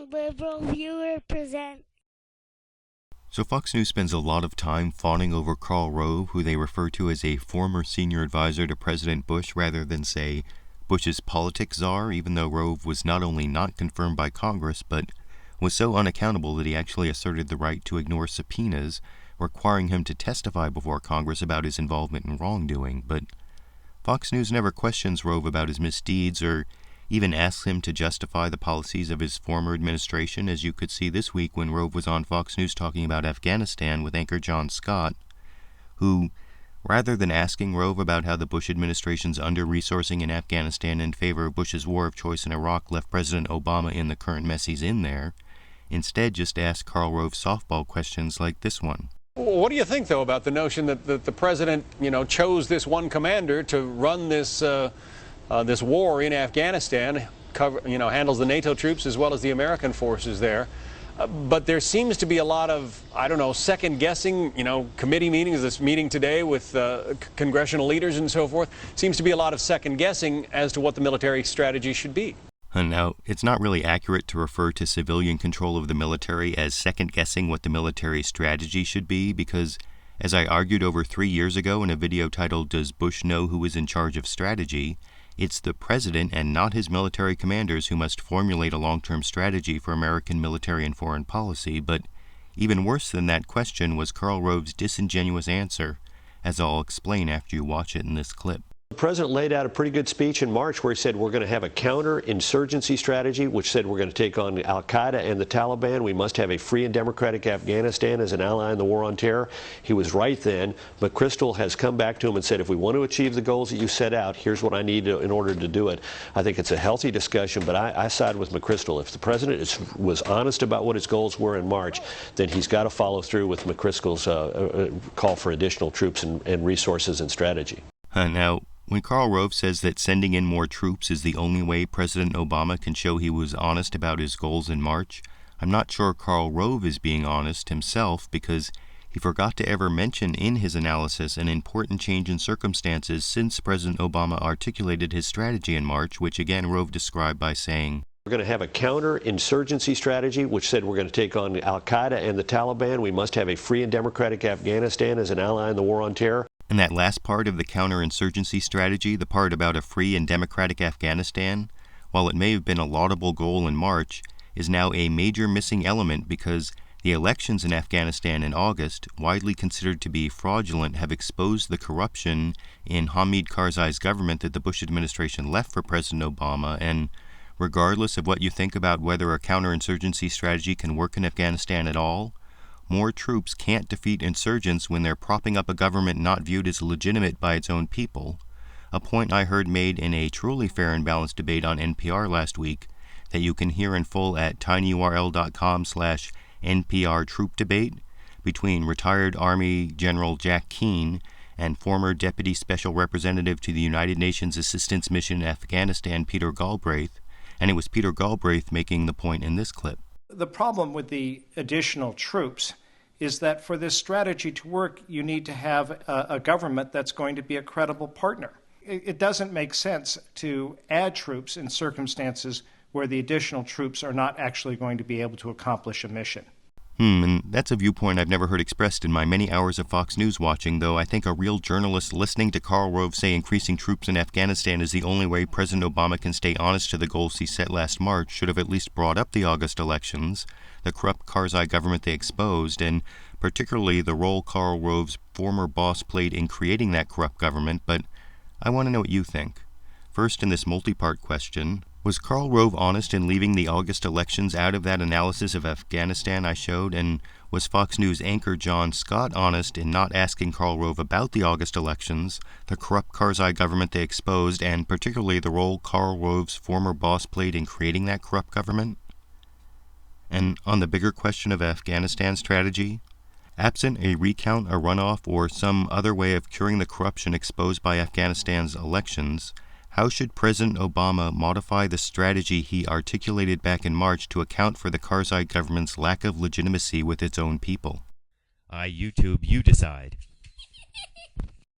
LiberalViewer present. So Fox News spends a lot of time fawning over Karl Rove, who they refer to as a former senior advisor to President Bush rather than, say, Bush's politics czar, even though Rove was not only not confirmed by Congress, but was so unaccountable that he actually asserted the right to ignore subpoenas, requiring him to testify before Congress about his involvement in wrongdoing. But Fox News never questions Rove about his misdeeds or even asks him to justify the policies of his former administration, as you could see this week when Rove was on Fox News talking about Afghanistan with anchor Jon Scott, who, rather than asking Rove about how the Bush administration's under-resourcing in Afghanistan in favor of Bush's war of choice in Iraq left President Obama in the current mess he's in there, instead just asked Karl Rove softball questions like this one. What do you think, though, about the notion that the president, chose this one commander to run this this war in Afghanistan, handles the NATO troops as well as the American forces there? But there seems to be a lot of, second guessing, committee meetings, this meeting today with congressional leaders and so forth, seems to be a lot of second guessing as to what the military strategy should be. And now, it's not really accurate to refer to civilian control of the military as second-guessing what the military strategy should be, because, as I argued over 3 years ago in a video titled, "Does Bush Know Who Is in Charge of Strategy?", it's the president and not his military commanders who must formulate a long-term strategy for American military and foreign policy. But even worse than that question was Karl Rove's disingenuous answer, as I'll explain after you watch it in this clip. The president laid out a pretty good speech in March where he said we're going to have a counter-insurgency strategy, which said we're going to take on al-qaeda and the Taliban. We must have a free and democratic Afghanistan as an ally in the war on terror. He was right then. McChrystal has come back to him and said, if we want to achieve the goals that you set out, here's what I need in order to do it. I think it's a healthy discussion, but I side with McChrystal. If the president was honest about what his goals were in March, then he's got to follow through with McChrystal's call for additional troops and resources and strategy. Now, when Karl Rove says that sending in more troops is the only way President Obama can show he was honest about his goals in March, I'm not sure Karl Rove is being honest himself, because he forgot to ever mention in his analysis an important change in circumstances since President Obama articulated his strategy in March, which again Rove described by saying, we're going to have a counter-insurgency strategy, which said we're going to take on al-qaeda and the Taliban. We must have a free and democratic Afghanistan as an ally in the war on terror. And that last part of the counter-insurgency strategy, the part about a free and democratic Afghanistan, while it may have been a laudable goal in March, is now a major missing element because the elections in Afghanistan in August, widely considered to be fraudulent, have exposed the corruption in Hamid Karzai's government that the Bush administration left for President Obama. And regardless of what you think about whether a counter-insurgency strategy can work in Afghanistan at all, more troops can't defeat insurgents when they're propping up a government not viewed as legitimate by its own people, a point I heard made in a truly fair and balanced debate on NPR last week that you can hear in full at tinyurl.com/NPR Troop Debate between retired Army General Jack Keane and former Deputy Special Representative to the United Nations Assistance Mission in Afghanistan, Peter Galbraith, and it was Peter Galbraith making the point in this clip. The problem with the additional troops is that for this strategy to work, you need to have a government that's going to be a credible partner. It doesn't make sense to add troops in circumstances where the additional troops are not actually going to be able to accomplish a mission. And that's a viewpoint I've never heard expressed in my many hours of Fox News watching, though I think a real journalist listening to Karl Rove say increasing troops in Afghanistan is the only way President Obama can stay honest to the goals he set last March should have at least brought up the August elections, the corrupt Karzai government they exposed, and particularly the role Karl Rove's former boss played in creating that corrupt government. But I want to know what you think. First, in this multi-part question, was Karl Rove honest in leaving the August elections out of that analysis of Afghanistan I showed? And was Fox News anchor Jon Scott honest in not asking Karl Rove about the August elections, the corrupt Karzai government they exposed, and particularly the role Karl Rove's former boss played in creating that corrupt government? And on the bigger question of Afghanistan strategy, absent a recount, a runoff, or some other way of curing the corruption exposed by Afghanistan's elections, how should President Obama modify the strategy he articulated back in March to account for the Karzai government's lack of legitimacy with its own people? YouTube, you decide.